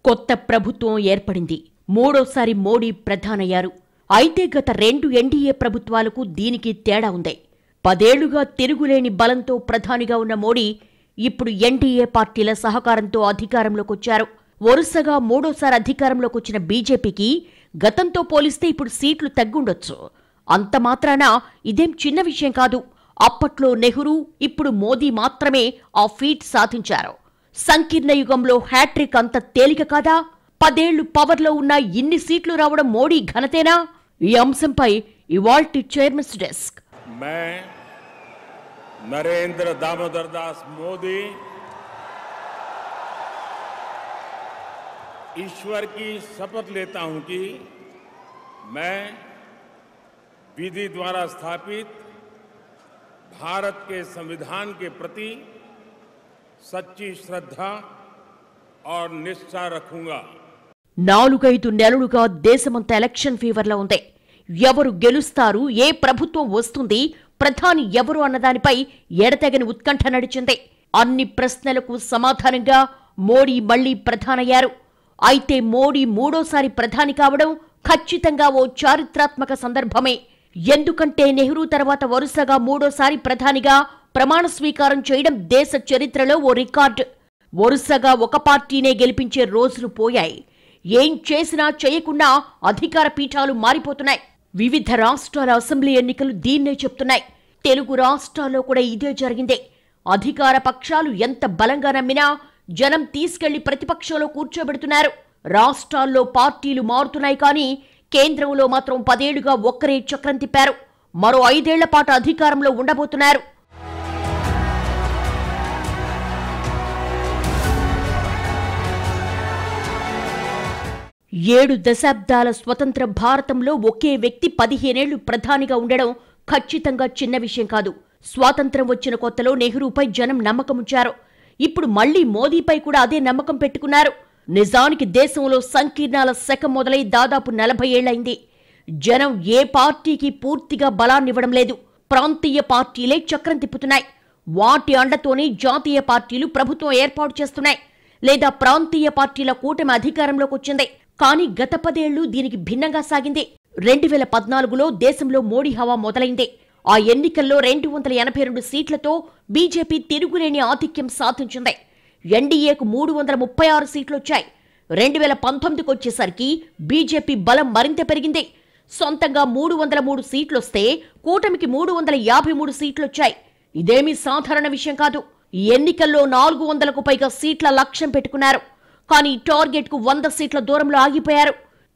కొత్త ప్రభుత్వం ఏర్పడింది. మూడోసారి మోడీ ప్రధానయ్యారు. అయితే గత 2 ఎన్డీఏ ప్రభుత్వాలకు దీనికి తేడా ఉంది. 10 ఏళ్లుగా తిరుగులేని బలంతో ప్రధానిగా ఉన్న మోడీ ఇప్పుడు ఎన్డీఏ పార్టీల సహకారంతో అధికారంలోకొచ్చారు. వరుసగా మూడోసారి అధికారంలోకొచ్చిన బీజేపీకి గతంతో పోలిస్తే ఇప్పుడు సీట్లు తగ్గుండొచ్చు. అంత మాత్రాన ఇదేం చిన్న విషయం కాదు. అప్పట్లో నెహ్రూ, ఇప్పుడు మోదీ మాత్రమే ఆ ఫీట్ సాధించారు. సంకీర్ణ యుగంలో హ్యాట్రిక్ అంత తేలిక కాదా? 10 ఏళ్లు పవర్లో ఉన్న ఇన్ని సీట్లు రావడం మోడీ ఘనతేనా? ఈ అంశంపై ఇవాల్టి చైర్మన్స్ డెస్క్. नरेंद्र दामोदर दास मोदी ईश्वर की शपथ लेता हूं कि मैं विधि द्वारा स्थापित भारत के संविधान के प्रति सच्ची श्रद्धा और निष्ठा रखूंगा. 4-5 నెలలుగా దేశమంతా ఎలక్షన్ ఫీవర్లో ఉంది. ఎవరు గెలుస్తారు, ఏ ప్రభుత్వం వస్తుంది, ప్రధాని ఎవరు అన్నదానిపై ఎడతెగని ఉత్కంఠ నడిచింది. అన్ని ప్రశ్నలకు సమాధానంగా మోడీ మళ్లీ ప్రధానయ్యారు. అయితే మోడీ మూడోసారి ప్రధాని కావడం ఖచ్చితంగా ఓ చారిత్రాత్మక సందర్భమే. ఎందుకంటే నెహ్రూ తర్వాత వరుసగా మూడోసారి ప్రధానిగా ప్రమాణ స్వీకారం చేయడం దేశ చరిత్రలో ఓ రికార్డు. వరుసగా ఒక పార్టీనే గెలిపించే రోజులు పోయాయి. ఏం చేసినా చేయకున్నా అధికార పీఠాలు మారిపోతున్నాయి. వివిధ రాష్ట్రాల అసెంబ్లీ ఎన్నికలు దీన్నే చెప్తున్నాయి. తెలుగు రాష్ట్రాల్లో కూడా ఇదే జరిగింది. అధికార పక్షాలు ఎంత బలంగా నమ్మినా జనం తీసుకెళ్లి ప్రతిపక్షంలో కూర్చోబెడుతున్నారు. రాష్ట్రాల్లో పార్టీలు మారుతున్నాయి, కానీ కేంద్రంలో మాత్రం 10 ఏళ్లుగా ఒక్కరే చక్రం తిప్పారు. మరో 5 ఏళ్ల పాటు అధికారంలో ఉండబోతున్నారు. ఏడు దశాబ్దాల స్వతంత్ర భారతంలో ఒకే వ్యక్తి 15 ఏళ్లు ప్రధానిగా ఉండడం ఖచ్చితంగా చిన్న విషయం కాదు. స్వాతంత్ర్యం వచ్చిన కొత్తలో నెహ్రూపై జనం నమ్మకముంచారు. ఇప్పుడు మళ్లీ మోదీపై కూడా అదే నమ్మకం పెట్టుకున్నారు. నిజానికి దేశంలో సంకీర్ణాల శకం మొదలై దాదాపు 40 ఏళ్లైంది. జనం ఏ పార్టీకి పూర్తిగా బలాన్నివ్వడం లేదు. ప్రాంతీయ పార్టీలే చక్రం తిప్పుతున్నాయి. వాటి అండతోనే జాతీయ పార్టీలు ప్రభుత్వం ఏర్పాటు చేస్తున్నాయి, లేదా ప్రాంతీయ పార్టీల కూటమి అధికారంలోకి వచ్చింది. కానీ గత 10 ఏళ్లు దీనికి భిన్నంగా సాగింది. 2014లో దేశంలో మోడీ హవా మొదలైంది. ఆ ఎన్నికల్లో 282 సీట్లతో బీజేపీ తిరుగులేని ఆధిక్యం సాధించింది. ఎన్డీఏకు 336 సీట్లొచ్చాయి. 2019కు వచ్చేసరికి బీజేపీ బలం మరింత పెరిగింది. సొంతంగా 303 సీట్లొస్తే కూటమికి 353 సీట్లొచ్చాయి. ఇదేమీ సాధారణ విషయం కాదు. ఈ ఎన్నికల్లో 400కు పైగా సీట్ల లక్ష్యం పెట్టుకున్నారు. కానీ టార్గెట్కు 100 సీట్ల దూరంలో ఆగిపోయారు.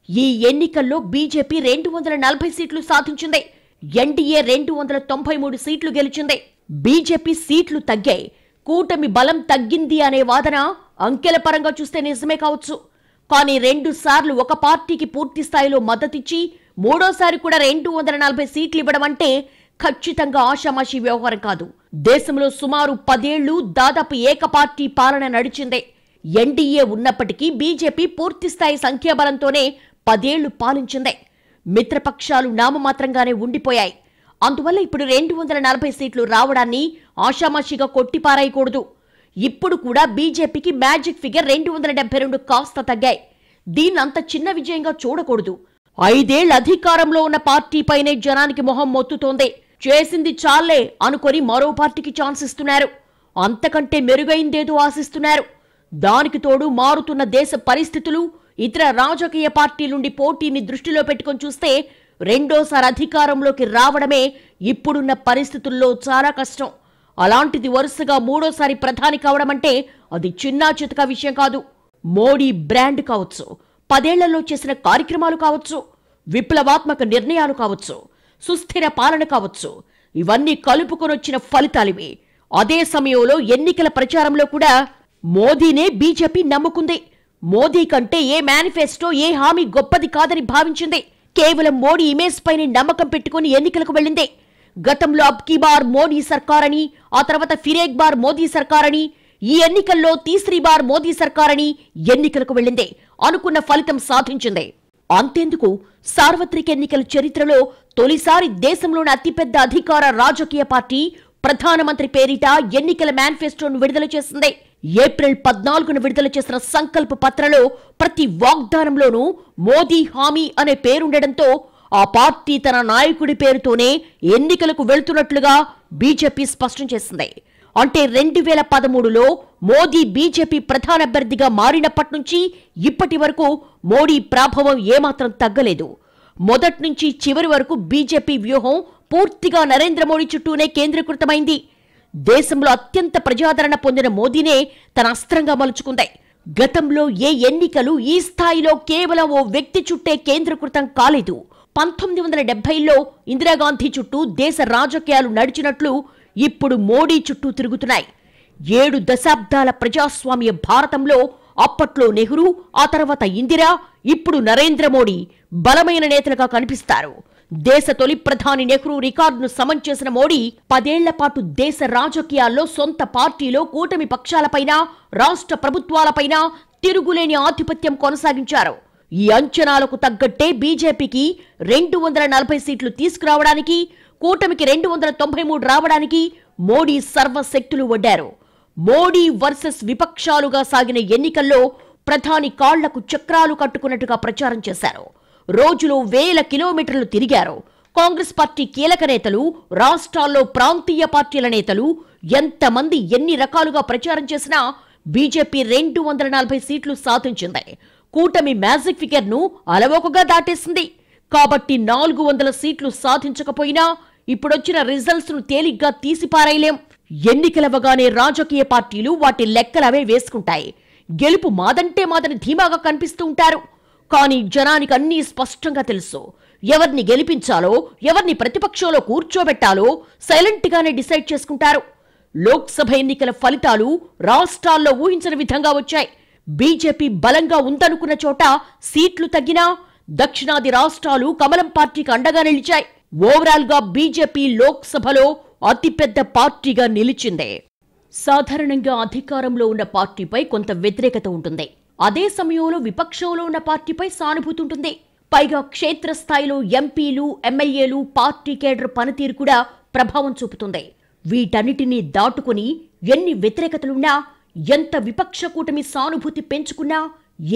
ఈ ఎన్నికల్లో బీజేపీ 240 సీట్లు సాధించింది. ఎన్డీఏ 293 సీట్లు గెలిచింది. బీజేపీ సీట్లు తగ్గాయి, కూటమి బలం తగ్గింది అనే వాదన అంకెల పరంగా చూస్తే నిజమే కావచ్చు. కానీ 2 సార్లు ఒక పార్టీకి పూర్తి స్థాయిలో మద్దతిచ్చి మూడోసారి కూడా 240 సీట్లు ఇవ్వడం అంటే ఖచ్చితంగా ఆషామాషీ వ్యవహారం కాదు. దేశంలో సుమారు 10 ఏళ్లు దాదాపు ఏకపార్టీ పాలన నడిచింది. ఎన్డీఏ ఉన్నప్పటికీ బీజేపీ పూర్తిస్థాయి సంఖ్యాబలంతోనే 10 ఏళ్లు పాలించింది. మిత్రపక్షాలు నామమాత్రంగానే ఉండిపోయాయి. అందువల్ల ఇప్పుడు 240 సీట్లు రావడాన్ని ఆషామాషిగా కొట్టిపారాయకూడదు. ఇప్పుడు కూడా బీజేపీకి మ్యాజిక్ ఫిగర్ 272 కాస్త తగ్గాయి. దీన్నంత చిన్న విజయంగా చూడకూడదు. 5 ఏళ్ల అధికారంలో ఉన్న పార్టీపైనే జనానికి మొహం మొత్తుతోంది. చేసింది చాలే అనుకొని మరో పార్టీకి ఛాన్స్ ఇస్తున్నారు. అంతకంటే మెరుగైందేదో ఆశిస్తున్నారు. దానికి తోడు మారుతున్న దేశ పరిస్థితులు, ఇతర రాజకీయ పార్టీల నుండి పోటీని దృష్టిలో పెట్టుకొని చూస్తే రెండోసారి అధికారంలోకి రావడమే ఇప్పుడున్న పరిస్థితుల్లో చాలా కష్టం. అలాంటిది వరుసగా మూడోసారి ప్రధాని కావడం అంటే అది చిన్నా చితకా విషయం కాదు. మోడీ బ్రాండ్ కావచ్చు, 10 ఏళ్లలో చేసిన కార్యక్రమాలు కావచ్చు, విప్లవాత్మక నిర్ణయాలు కావచ్చు, సుస్థిర పాలన కావచ్చు, ఇవన్నీ కలుపుకొనొచ్చిన ఫలితాలివి. అదే సమయంలో ఎన్నికల ప్రచారంలో కూడా మోదీనే బీజేపీ నమ్ముకుంది. మోదీ కంటే ఏ మేనిఫెస్టో, ఏ హామీ గొప్పది కాదని భావించింది. కేవలం మోడీ ఇమేజ్ పైన నమ్మకం పెట్టుకుని ఎన్నికలకు వెళ్ళింది. గతంలో అబ్ కీ బార్ మోదీ సర్కార్ అని, ఆ తర్వాత ఫిర్ ఏక్ బార్ మోదీ సర్కార్ అని, ఈ ఎన్నికల్లో తీసరీ బార్ మోదీ సర్కార్ అని ఎన్నికలకు వెళ్ళింది. అనుకున్న ఫలితం సాధించింది. అంతెందుకు, సార్వత్రిక ఎన్నికల చరిత్రలో తొలిసారి దేశంలోని అతిపెద్ద అధికార రాజకీయ పార్టీ ప్రధానమంత్రి పేరిట ఎన్నికల మేనిఫెస్టోను విడుదల చేసింది. ఏప్రిల్ 14న విడుదల చేసిన సంకల్ప పత్రలో ప్రతి వాగ్దానంలోనూ మోదీ హామీ అనే పేరుండడంతో ఆ పార్టీ తన నాయకుడి పేరుతోనే ఎన్నికలకు వెళ్తున్నట్లుగా బీజేపీ స్పష్టం చేసింది. అంటే 2013లో మోదీ బీజేపీ ప్రధాన అభ్యర్థిగా మారినప్పటి నుంచి ఇప్పటి వరకు మోడీ ప్రభావం ఏమాత్రం తగ్గలేదు. మొదటి నుంచి చివరి వరకు బీజేపీ వ్యూహం పూర్తిగా నరేంద్ర మోడీ చుట్టూనే కేంద్రీకృతమైంది. దేశంలో అత్యంత ప్రజాదరణ పొందిన మోదీనే తన అస్త్రంగా మలుచుకుంది. గతంలో ఏ ఎన్నికలు ఈ స్థాయిలో కేవలం ఓ వ్యక్తి చుట్టే కేంద్రీకృతం కాలేదు. 1970లో ఇందిరాగాంధీ చుట్టూ దేశ రాజకీయాలు నడిచినట్లు ఇప్పుడు మోడీ చుట్టూ తిరుగుతున్నాయి. 7 దశాబ్దాల ప్రజాస్వామ్య భారతంలో అప్పట్లో నెహ్రూ, ఆ తర్వాత ఇందిరా, ఇప్పుడు నరేంద్ర మోడీ బలమైన నేతలుగా కనిపిస్తారు. దేశ తొలి ప్రధాని నెహ్రూ రికార్డును సమం చేసిన మోడీ 10 ఏళ్ల పాటు దేశ రాజకీయాల్లో సొంత పార్టీలో కూటమి పక్షాలపైన, రాష్ట్ర ప్రభుత్వాలపైన తిరుగులేని ఆధిపత్యం కొనసాగించారు. ఈ అంచనాలకు తగ్గట్టే బీజేపీకి 240 సీట్లు తీసుకురావడానికి, కూటమికి 293 రావడానికి మోడీ సర్వశక్తులు వడ్డారు. మోడీ వర్సెస్ విపక్షాలుగా సాగిన ఎన్నికల్లో ప్రధాని కాళ్లకు చక్రాలు కట్టుకున్నట్టుగా ప్రచారం చేశారు. రోజులో వేల కిలోమీటర్లు తిరిగారు. కాంగ్రెస్ పార్టీ కీలక నేతలు, రాష్ట్రాల్లో ప్రాంతీయ పార్టీల నేతలు ఎంతమంది ఎన్ని రకాలుగా ప్రచారం చేసినా బీజేపీ 240 సీట్లు సాధించింది. కూటమి మ్యాజిక్ ఫిగర్ ను అలవోకగా దాటేసింది. కాబట్టి 400 సీట్లు సాధించకపోయినా ఇప్పుడొచ్చిన రిజల్ట్స్ ను తేలిగ్గా తీసిపారేయలేం. ఎన్నికలవగానే రాజకీయ పార్టీలు వాటి లెక్కలవే వేసుకుంటాయి. గెలుపు మాదంటే మాదని ధీమాగా కనిపిస్తూ ఉంటారు. కానీ జనానికి అన్నీ స్పష్టంగా తెలుసు. ఎవరిని గెలిపించాలో, ఎవరిని ప్రతిపక్షంలో కూర్చోబెట్టాలో సైలెంట్ గానే డిసైడ్ చేసుకుంటారు. లోక్సభ ఎన్నికల ఫలితాలు రాష్ట్రాల్లో ఊహించిన విధంగా వచ్చాయి. బీజేపీ బలంగా ఉందనుకున్న చోట సీట్లు తగ్గినా దక్షిణాది రాష్ట్రాలు కమలం పార్టీకి అండగా నిలిచాయి. ఓవరాల్ గా బీజేపీ లోక్సభలో అతిపెద్ద పార్టీగా నిలిచింది. సాధారణంగా అధికారంలో ఉన్న పార్టీపై కొంత వ్యతిరేకత ఉంటుంది. అదే సమయంలో విపక్షంలో ఉన్న పార్టీపై సానుభూతి ఉంటుంది. పైగా క్షేత్రస్థాయిలో ఎంపీలు, ఎమ్మెల్యేలు, పార్టీ కేడర్ పనితీరు కూడా ప్రభావం చూపుతుంది. వీటన్నిటినీ దాటుకుని ఎన్ని వ్యతిరేకతలున్నా, ఎంత విపక్ష కూటమి సానుభూతి పెంచుకున్నా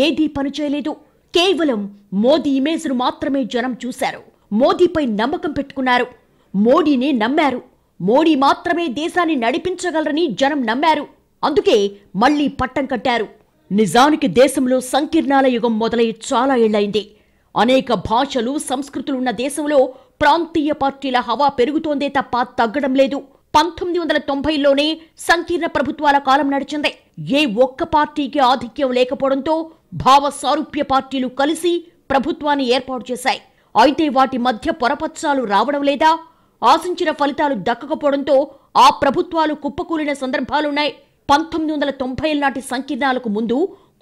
ఏదీ పనిచేయలేదు. కేవలం మోదీ ఇమేజ్ను మాత్రమే జనం చూశారు. మోదీపై నమ్మకం పెట్టుకున్నారు. మోడీని నమ్మారు. మోడీ మాత్రమే దేశాన్ని నడిపించగలరని జనం నమ్మారు. అందుకే మళ్లీ పట్టం కట్టారు. నిజానికి దేశంలో సంకీర్ణాల యుగం మొదలై చాలా ఏళ్లైంది. అనేక భాషలు, సంస్కృతులున్న దేశంలో ప్రాంతీయ పార్టీల హవా పెరుగుతోందే తప్ప తగ్గడం లేదు. 1990లోనే సంకీర్ణ ప్రభుత్వాల కాలం నడిచింది. ఏ ఒక్క పార్టీకి ఆధిక్యం లేకపోవడంతో భావ సారూప్య పార్టీలు కలిసి ప్రభుత్వాన్ని ఏర్పాటు చేశాయి. అయితే వాటి మధ్య పొరపచ్చాలు రావడం లేదా, ఆశించిన ఫలితాలు దక్కకపోవడంతో ఆ ప్రభుత్వాలు కుప్పకూలిన సందర్భాలున్నాయి. 1990 నాటి సంకీర్ణాలకు ముందు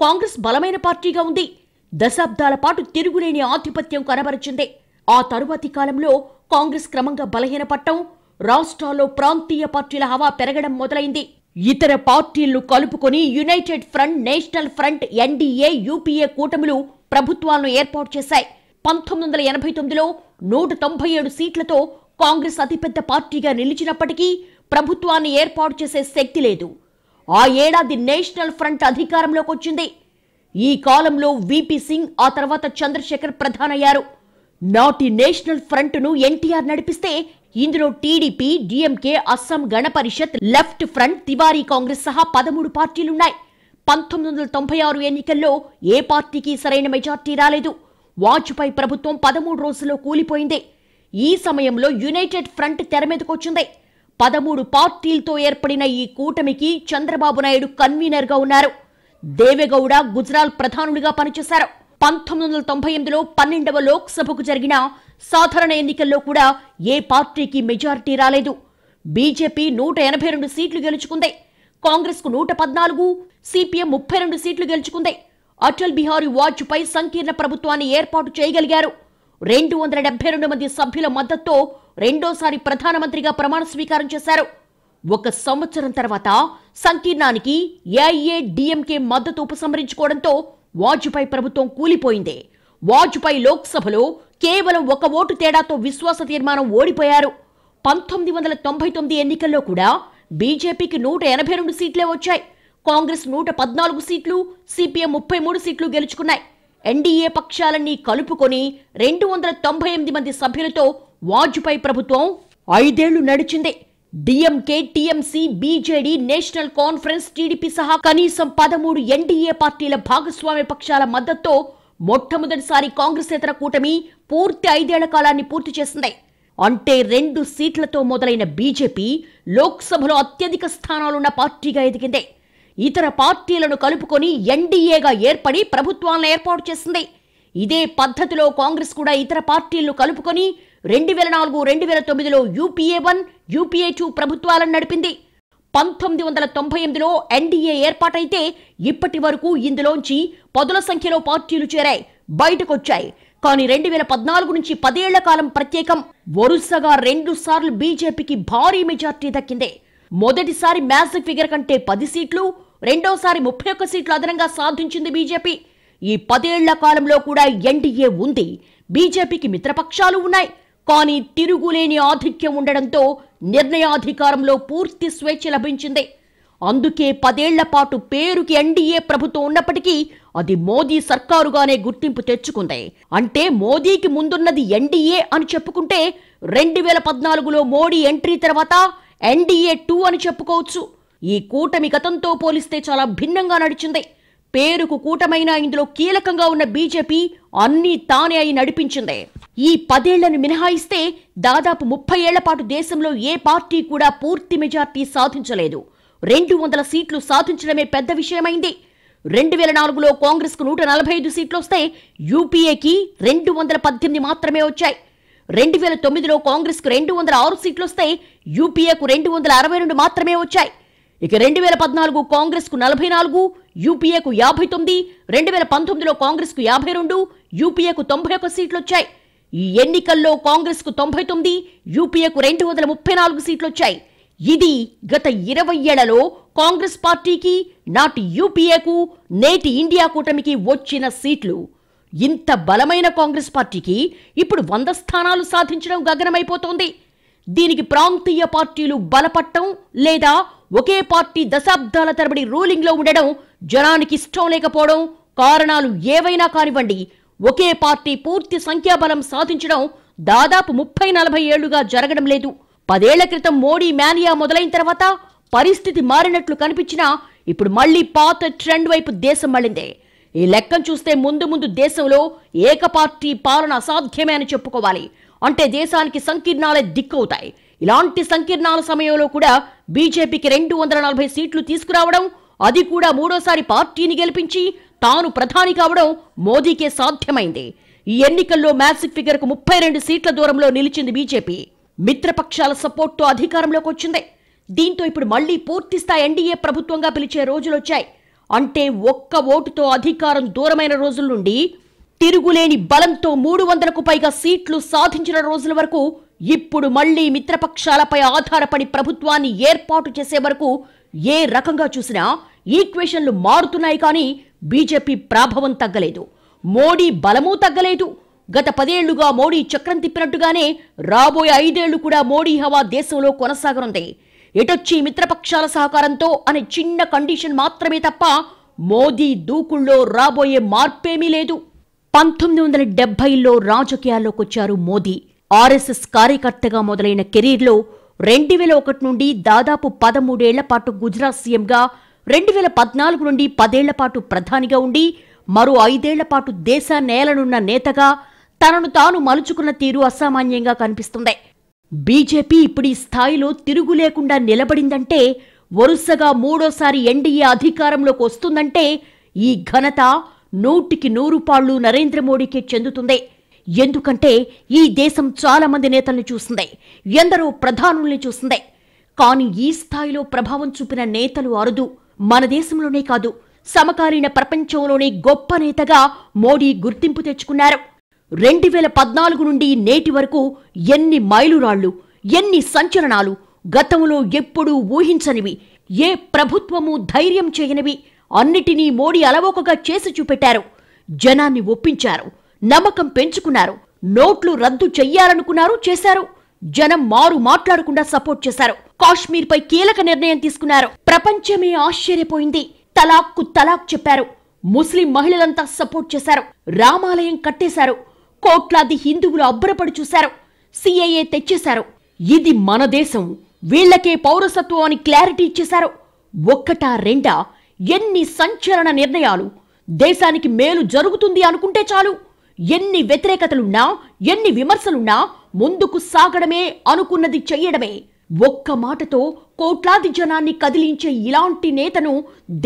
కాంగ్రెస్ బలమైన పార్టీగా ఉంది. దశాబ్దాల పాటు తిరుగులేని ఆధిపత్యం కనబరిచింది. ఆ తరువాతి కాలంలో కాంగ్రెస్ క్రమంగా బలహీనపడటం, రాష్ట్రాల్లో ప్రాంతీయ పార్టీల హవా పెరగడం మొదలైంది. ఇతర పార్టీలను కలుపుకొని united front, national front, NDA, UPA కూటములు ప్రభుత్వాలను ఏర్పాటు చేశాయి. 1989లో 197 సీట్లతో కాంగ్రెస్ అతిపెద్ద పార్టీగా నిలిచినప్పటికీ ప్రభుత్వాన్ని ఏర్పాటు చేసే శక్తి లేదు. ఆ ఏడాది నేషనల్ ఫ్రంట్ అధికారంలోకి వచ్చింది. ఈ కాలంలో వీపీ సింగ్, ఆ తర్వాత చంద్రశేఖర్ ప్రధానయ్యారు. నాటి నేషనల్ ఫ్రంట్ ను ఎన్టీఆర్ నడిపిస్తే ఇందులో టీడీపీ, డీఎంకే, అస్సాం గణ పరిషత్, లెఫ్ట్ ఫ్రంట్, తివారీ కాంగ్రెస్ సహా 13 పార్టీలున్నాయి. 1996 ఎన్నికల్లో ఏ పార్టీకి సరైన మెజార్టీ రాలేదు. వాజ్పేయి ప్రభుత్వం 13 రోజుల్లో కూలిపోయింది. ఈ సమయంలో యునైటెడ్ ఫ్రంట్ తెరమీదకొచ్చింది. 13 పార్టీలతో ఏర్పడిన ఈ కూటమికి చంద్రబాబు నాయుడు కన్వీనర్ గా ఉన్నారు. దేవేగౌడ, గుజరాల్ ప్రధానులుగా పనిచేశారు. 1998లో 12వ లోక్సభకు జరిగిన సాధారణ ఎన్నికల్లో కూడా ఏ పార్టీకి మెజారిటీ రాలేదు. బీజేపీ 182 సీట్లు గెలుచుకుంది. కాంగ్రెస్ కు 114, సిపిఎం 32 సీట్లు గెలుచుకుంది. అటల్ బిహారీ వాజ్పేయి సంకీర్ణ ప్రభుత్వాన్ని ఏర్పాటు చేయగలిగారు. 272 మంది సభ్యుల మద్దతుతో రెండోసారి ప్రధానమంత్రిగా ప్రమాణ స్వీకారం చేశారు. 1 సంవత్సరం తర్వాత సంకీర్ణానికి ఏఐఏడీఎంకే మద్దతు ఉపసంహరించుకోవడంతో వాజ్పేయి ప్రభుత్వం కూలిపోయింది. వాజ్పేయి లోక్సభలో కేవలం 1 ఓటు తేడాతో విశ్వాస తీర్మానం ఓడిపోయారు. 1999 ఎన్నికల్లో కూడా బీజేపీకి 182 సీట్లే వచ్చాయి. కాంగ్రెస్ 114 సీట్లు, సిపిఎం 33 సీట్లు గెలుచుకున్నాయి. ఎన్డీఏ పక్షాలన్నీ కలుపుకొని 298 మంది సభ్యులతో వాజ్పేయి ప్రభుత్వం 5 ఏళ్లు నడిచింది. DMK, TMC, BJD, national conference, TDP సహా కనీసం 13 ఎన్డీఏ పార్టీల భాగస్వామ్య పక్షాల మద్దతుతో మొట్టమొదటిసారి కాంగ్రెసేతర కూటమి పూర్తి 5 ఏళ్ల కాలాన్ని పూర్తి చేసింది. అంటే 2 సీట్లతో మొదలైన బీజేపీ లోక్సభలో అత్యధిక స్థానాలున్న పార్టీగా ఎదిగింది. ఇతర పార్టీలను కలుపుకొని ఎన్డీఏగా ఏర్పడి ప్రభుత్వాలను ఏర్పాటు చేసింది. ఇదే పద్ధతిలో కాంగ్రెస్ కూడా ఇతర పార్టీలను కలుపుకొని 2004, 2009లో యూపీఏ 1, యూపీఏ 2 ప్రభుత్వాలను నడిపింది. 1998లో ఎన్డీఏ ఏర్పాటైతే ఇప్పటి వరకు ఇందులోంచి పదుల సంఖ్యలో పార్టీలు చేరాయి, బయటకొచ్చాయి. కానీ 2014 నుంచి 10 ఏళ్ల కాలం ప్రత్యేకం వరుసగా 2 సార్లు బీజేపీకి భారీ మెజార్టీ దక్కింది. మొదటిసారి మ్యాజిక్ ఫిగర్ కంటే 10 సీట్లు, రెండోసారి 31 సీట్లు అదనంగా సాధించింది బీజేపీ. ఈ 10 ఏళ్ల కాలంలో కూడా ఎన్డీఏ ఉంది, బీజేపీకి మిత్రపక్షాలు ఉన్నాయి. కానీ తిరుగులేని ఆధిక్యం ఉండడంతో నిర్ణయాధికారంలో పూర్తి స్వేచ్ఛ లభించింది. అందుకే 10 ఏళ్ల పాటు పేరుకి ఎన్డీఏ ప్రభుత్వం ఉన్నప్పటికీ అది మోదీ సర్కారుగానే గుర్తింపు తెచ్చుకుంది. అంటే మోదీకి ముందున్నది ఎన్డీఏ అని చెప్పుకుంటే 2014లో మోడీ ఎంట్రీ తర్వాత ఎన్డీఏ 2 అని చెప్పుకోవచ్చు. ఈ కూటమి గతంతో పోలిస్తే చాలా భిన్నంగా నడిచింది. పేరుకు కూటమైనా ఇందులో కీలకంగా ఉన్న బీజేపీ అన్నీ తానే అయి నడిపించింది. ఈ 10 ఏళ్లను మినహాయిస్తే దాదాపు 30 ఏళ్ల పాటు దేశంలో ఏ పార్టీ కూడా పూర్తి మెజార్టీ సాధించలేదు. 200 సీట్లు సాధించడమే పెద్ద విషయమైంది. 2004లో కాంగ్రెస్కు 145 సీట్లు వస్తే యూపీఏకి 218 మాత్రమే వచ్చాయి. 2009లో కాంగ్రెస్కు 206 సీట్లు వస్తే యూపీఏకు 262 మాత్రమే వచ్చాయి. ఇక 2014 కాంగ్రెస్కు 44, యూపీఏకు 59, 2019లో కాంగ్రెస్కు 52, యూపీఏకు 91 సీట్లు వచ్చాయి. ఈ ఎన్నికల్లో కాంగ్రెస్కు 99, యూపీఏకు 234 సీట్లు వచ్చాయి. ఇది గత 20 ఏళ్లలో కాంగ్రెస్ పార్టీకి, నాటి యూపీఏకు, నేటి ఇండియా కూటమికి వచ్చిన సీట్లు. ఇంత బలమైన కాంగ్రెస్ పార్టీకి ఇప్పుడు 100 స్థానాలు సాధించడం గగనమైపోతోంది. దీనికి ప్రాంతీయ పార్టీలు బలపట్టం లేదా ఒకే పార్టీ దశాబ్దాల తరబడి రూలింగ్లో ఉండడం, జనానికి ఇష్టం లేకపోవడం, కారణాలు ఏవైనా కానివ్వండి, ఒకే పార్టీ పూర్తి సంఖ్యాబలం సాధించడం దాదాపు 30-40 ఏళ్లుగా జరగడం లేదు. 10 ఏళ్ల క్రితం మోడీ మేనియా మొదలైన తర్వాత పరిస్థితి మారినట్లు కనిపించినా ఇప్పుడు మళ్లీ పాత ట్రెండ్ వైపు దేశం మళ్ళిందే. ఈ లెక్కను చూస్తే ముందు ముందు దేశంలో ఏకపార్టీ పాలన అసాధ్యమే అని చెప్పుకోవాలి. అంటే దేశానికి సంకీర్ణాలే దిక్కవుతాయి. ఇలాంటి సంకీర్ణాల సమయంలో కూడా బీజేపీకి 240 సీట్లు తీసుకురావడం, అది కూడా మూడోసారి పార్టీని గెలిపించి తాను ప్రధాని కావడం మోదీకే సాధ్యమైంది. ఈ ఎన్నికల్లో మ్యాజిక్ ఫిగర్కు 32 సీట్ల దూరంలో నిలిచింది బీజేపీ. మిత్రపక్షాల సపోర్ట్తో అధికారంలోకి వచ్చింది. దీంతో ఇప్పుడు మళ్లీ పూర్తిస్థాయి ఎన్డీఏ ప్రభుత్వంగా పిలిచే రోజులొచ్చాయి. అంటే ఒక్క ఓటుతో అధికారం దూరమైన రోజుల నుండి తిరుగులేని బలంతో 300కు పైగా సీట్లు సాధించిన రోజుల వరకు ఇప్పుడు మళ్లీ మిత్రపక్షాలపై ఆధారపడి ప్రభుత్వాన్ని ఏర్పాటు చేసే వరకు ఏ రకంగా చూసినా ఈక్వేషన్లు మారుతున్నాయి. కానీ బీజేపీ ప్రాభవం తగ్గలేదు, మోడీ బలమూ తగ్గలేదు. గత 10 ఏళ్లుగా మోడీ చక్రం తిప్పినట్టుగానే రాబోయే 5 ఏళ్లు కూడా మోడీ హవా దేశంలో కొనసాగనుంది. ఎటొచ్చి మిత్రపక్షాల సహకారంతో అనే చిన్న కండిషన్ మాత్రమే తప్ప మోదీ దూకుల్లో రాబోయే మార్పేమీ లేదు. 1970లో రాజకీయాల్లోకి వచ్చారు మోదీ. ఆర్ఎస్ఎస్ కార్యకర్తగా మొదలైన కెరీర్లో 2001 నుండి దాదాపు 13 ఏళ్ల పాటు గుజరాత్ సీఎంగా, 2014 నుండి 10 ఏళ్ల పాటు ప్రధానిగా ఉండి మరో 5 ఏళ్ల పాటు దేశాన్ని ఏలనున్న నేతగా తనను తాను మలుచుకున్న తీరు అసామాన్యంగా కనిపిస్తుంది. బీజేపీ ఇప్పుడు ఈ స్థాయిలో తిరుగు లేకుండా నిలబడిందంటే, వరుసగా మూడోసారి ఎన్డీఏ అధికారంలోకి వస్తుందంటే ఈ ఘనత 100కి 100 పాళ్లు నరేంద్ర మోడీకే చెందుతుంది. ఎందుకంటే ఈ దేశం చాలా మంది నేతల్ని చూస్తుంది, ఎందరో ప్రధానుల్ని చూస్తుంది. కానీ ఈ స్థాయిలో ప్రభావం చూపిన నేతలు అరుదు. మన దేశంలోనే కాదు, సమకాలీన ప్రపంచంలోనే గొప్ప నేతగా మోడీ గుర్తింపు తెచ్చుకున్నారు. 2014 నుండి నేటి వరకు ఎన్ని మైలురాళ్లు, ఎన్ని సంచలనాలు, గతంలో ఎప్పుడూ ఊహించనివి, ఏ ప్రభుత్వము ధైర్యం చేయనివి అన్నిటినీ మోడీ అలవోకగా చేసి చూపెట్టారు. జనాన్ని ఒప్పించారు, నమ్మకం పెంచుకున్నారు, నోట్లు రద్దు చెయ్యాలనుకున్నారు, చేశారు. జనం మారు మాట్లాడకుండా సపోర్ట్ చేశారు. కాశ్మీర్ పై కీలక నిర్ణయం తీసుకున్నారు. ప్రపంచమే ఆశ్చర్యపోయింది. తలాక్కు తలాక్ చెప్పారు. ముస్లిం మహిళలంతా సపోర్ట్ చేశారు. రామాలయం కట్టేశారు. కోట్లాది హిందువులు అబ్బరపడి చూశారు. సిఏఏ తెచ్చేశారు. ఇది మన దేశం, వీళ్లకే పౌరసత్వం అని క్లారిటీ ఇచ్చేశారు. ఒక్కటా రెండా ఎన్ని సంచలన నిర్ణయాలు! దేశానికి మేలు జరుగుతుంది అనుకుంటే చాలు, ఎన్ని వ్యతిరేకతలున్నా ఎన్ని విమర్శలున్నా ముందుకు సాగడమే, అనుకున్నది చెయ్యడమే. ఒక్క మాటతో కోట్లాది జనాన్ని కదిలించే ఇలాంటి నేతను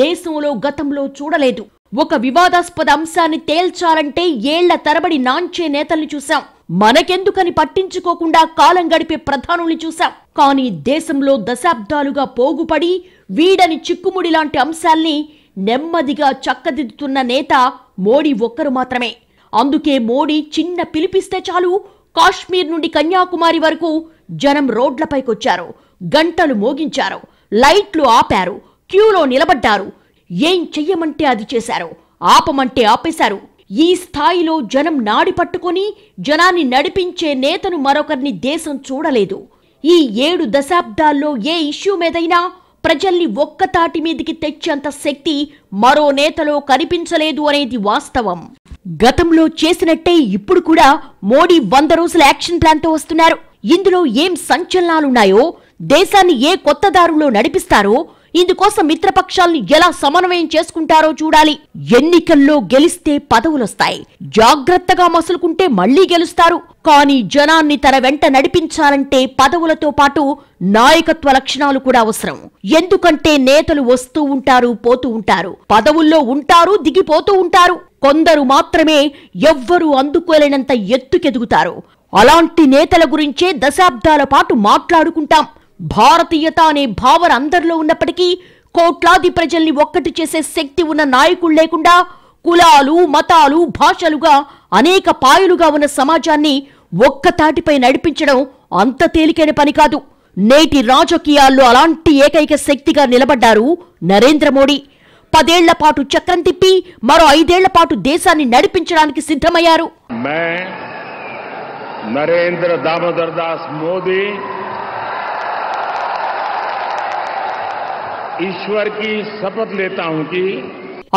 దేశంలో గతంలో చూడలేదు. ఒక వివాదాస్పద అంశాన్ని తేల్చాలంటే ఏళ్ల తరబడి నాంచే నేతల్ని చూశాం. మనకెందుకని పట్టించుకోకుండా కాలం గడిపే ప్రధానుల్ని చూశాం. కానీ దేశంలో దశాబ్దాలుగా పోగుపడి వీడని చిక్కుముడి లాంటి అంశాల్ని నెమ్మదిగా చక్కదిద్దుతున్న నేత మోడీ ఒక్కరు మాత్రమే. అందుకే మోడీ చిన్న పిలిపిస్తే చాలు, కాశ్మీర్ నుండి కన్యాకుమారి వరకు జనం రోడ్లపైకొచ్చారు. గంటలు మోగించారు, లైట్లు ఆపారు, క్యూలో నిలబడ్డారు. ఏం చెయ్యమంటే అది చేశారు, ఆపమంటే ఆపేశారు. ఈ స్థాయిలో జనం నాడి పట్టుకొని జనాన్ని నడిపించే నేతను మరొకరిని దేశం చూడలేదు. ఈ 7 దశాబ్దాల్లో ఏ ఇష్యూ మీదైనా ప్రజల్ని ఒక్కతాటి మీదికి తెచ్చేంత శక్తి మరో నేతలో కనిపించలేదు అనేది వాస్తవం. గతంలో చేసినట్టే ఇప్పుడు కూడా మోడీ 100 రోజుల యాక్షన్ ప్లాన్తో వస్తున్నారు. ఇందులో ఏం సంచలనాలున్నాయో, దేశాన్ని ఏ కొత్త దారులో నడిపిస్తారో, ఇందుకోసం మిత్రపక్షాల్ని ఎలా సమన్వయం చేసుకుంటారో చూడాలి. ఎన్నికల్లో గెలిస్తే పదవులొస్తాయి, జాగ్రత్తగా మసులుకుంటే మళ్లీ గెలుస్తారు. కానీ జనాన్ని తన వెంట నడిపించాలంటే పదవులతో పాటు నాయకత్వ లక్షణాలు కూడా అవసరం. ఎందుకంటే నేతలు వస్తూ ఉంటారు, పోతూ ఉంటారు, పదవుల్లో ఉంటారు, దిగిపోతూ ఉంటారు. కొందరు మాత్రమే ఎవ్వరూ అందుకోలేనంత ఎత్తుకెదుగుతారు. అలాంటి నేతల గురించే దశాబ్దాల పాటు మాట్లాడుకుంటాం. భారతీయత అనే భావన అందరిలో ఉన్నప్పటికీ కోట్లాది ప్రజల్ని ఒక్కటి చేసే శక్తి ఉన్న నాయకులు లేకుండా కులాలు, మతాలు, భాషలుగా అనేక పాయలుగా ఉన్న సమాజాన్ని ఒక్కతాటిపై నడిపించడం అంత తేలికైన పని కాదు. నేటి రాజకీయాల్లో అలాంటి ఏకైక శక్తిగా నిలబడ్డారు నరేంద్ర మోడీ. 10 ఏళ్ల పాటు చక్రం తిప్పి మరో 5 ఏళ్ల పాటు దేశాన్ని నడిపించడానికి సిద్ధమయ్యారు. నరేంద్ర దామోదర్ దాస్ మోదీ ఈశ్వర్ కి శపథ్ లేతా హూं కి.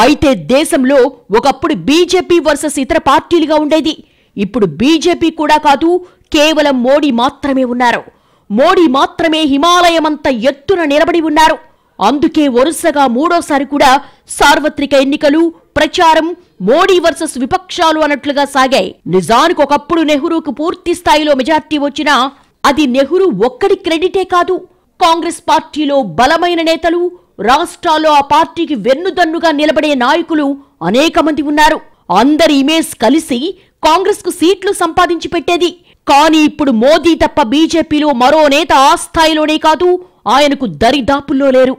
అయితే దేశంలో ఒకప్పుడు బీజేపీ వర్సెస్ ఇతర పార్టీలుగా ఉండేది. ఇప్పుడు బీజేపీ కూడా కాదు, కేవలం మోడీ మాత్రమే ఉన్నారు. మోడీ మాత్రమే హిమాలయమంత ఎత్తున నిలబడి ఉన్నారు. అందుకే వరుసగా 3వ సారి కూడా సార్వత్రిక ఎన్నికలు, ప్రచారం మోడీ వర్సెస్ విపక్షాలు అన్నట్లుగా సాగాయి. నిజానికి ఒకప్పుడు నెహ్రూకు పూర్తి స్థాయిలో మెజార్టీ వచ్చినా అది నెహ్రూ ఒక్కడి క్రెడిటే కాదు. కాంగ్రెస్ పార్టీలో బలమైన నేతలు, రాష్ట్రాల్లో ఆ పార్టీకి వెన్నుదన్నుగా నిలబడే నాయకులు అనేక మంది ఉన్నారు. అందరి ఇమేజ్ కలిసి కాంగ్రెస్ కు సీట్లు సంపాదించి పెట్టేది. కానీ ఇప్పుడు మోదీ తప్ప బీజేపీలో మరో నేత ఆ స్థాయిలోనే కాదు, ఆయనకు దరిదాపుల్లో లేరు.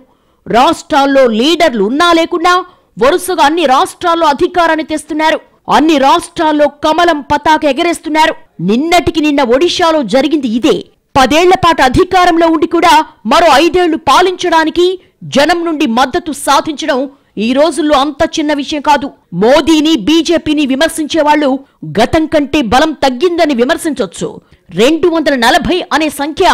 రాష్ట్రాల్లో లీడర్లు ఉన్నా లేకున్నా వరుసగా అన్ని రాష్ట్రాల్లో అధికారాన్ని తెస్తున్నారు. అన్ని రాష్ట్రాల్లో కమలం పతాక ఎగరేస్తున్నారు. నిన్నటికి నిన్న ఒడిశాలో జరిగింది ఇదే. 10 ఏళ్ల పాటు అధికారంలో ఉండి కూడా మరో 5 ఏళ్లు పాలించడానికి జనం నుండి మద్దతు సాధించడం ఈ రోజుల్లో అంత చిన్న విషయం కాదు. మోదీని, బీజేపీని విమర్శించే వాళ్ళు గతం కంటే బలం తగ్గిందని విమర్శించొచ్చు. 240 అనే సంఖ్య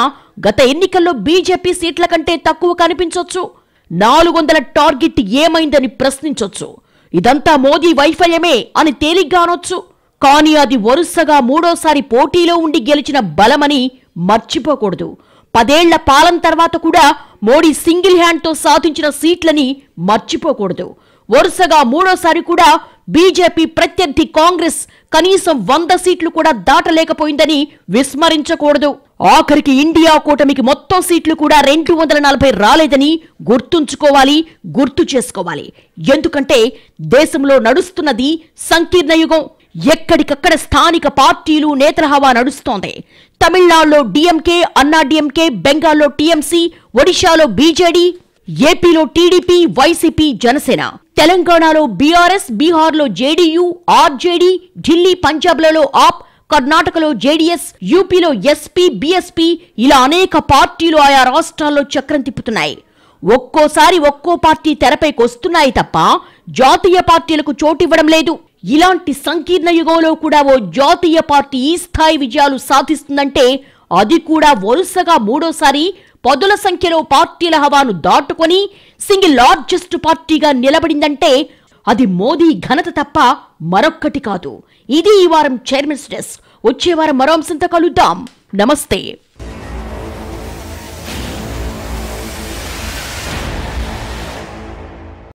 గత ఎన్నికల్లో బీజేపీ సీట్ల కంటే తక్కువ కనిపించొచ్చు. 400 టార్గెట్ ఏమైందని ప్రశ్నించొచ్చు. ఇదంతా మోదీ వైఫల్యమే అని తేలిగ్గా అనొచ్చు. కానీ అది వరుసగా 3వ సారి పోటీలో ఉండి గెలిచిన బలమని మర్చిపోకూడదు. 10 ఏళ్ల పాలన తర్వాత కూడా మోడీ సింగిల్ హ్యాండ్తో సాధించిన సీట్లని మర్చిపోకూడదు. వరుసగా 3వ సారి కూడా బీజేపీ ప్రత్యర్థి కాంగ్రెస్ కనీసం 100 సీట్లు కూడా దాటలేకపోయిందని విస్మరించకూడదు. ఆఖరికి ఇండియా కూటమికి మొత్తం సీట్లు కూడా 240 రాలేదని గుర్తుంచుకోవాలి, గుర్తు చేసుకోవాలి. ఎందుకంటే దేశంలో నడుస్తున్నది సంకీర్ణ యుగం. ఎక్కడికక్కడ స్థానిక పార్టీలు, నేతల హవా నడుస్తోంది. తమిళనాడులో డిఎంకే, అన్నా డిఎంకే, బెంగాల్లో టీఎంసీ, ఒడిశాలో బీజేడీ, ఏపీలో టీడీపీ, వైసీపీ, జనసేన, తెలంగాణలో బీఆర్ఎస్, బీహార్లో జేడీయూ, ఆర్జేడీ, ఢిల్లీ, పంజాబ్లలో ఆప్, కర్ణాటకలో జేడీఎస్, యూపీలో ఎస్పీ, బీఎస్పీ, ఇలా అనేక పార్టీలు ఆయా రాష్ట్రాల్లో చక్రం తిప్పుతున్నాయి. ఒక్కోసారి ఒక్కో పార్టీ తెరపైకి వస్తున్నాయి తప్ప జాతీయ పార్టీలకు చోటివ్వడం లేదు. ఇలాంటి సంకీర్ణ యుగంలో కూడా ఓ జాతీయ పార్టీ ఈ స్థాయి విజయాలు సాధిస్తుందంటే అది కూడా వరుసగా మూడోసారి పదుల సంఖ్యలో పార్టీల హవాను దాటుకొని సింగిల్ లార్జెస్ట్ పార్టీగా నిలబడిందంటే అది మోదీ ఘనత తప్ప మరొక్కటి కాదు. ఇది ఈ వారం చైర్మన్స్ డెస్క్. వచ్చే వారం మరో అంశంతో కలుద్దాం. నమస్తే.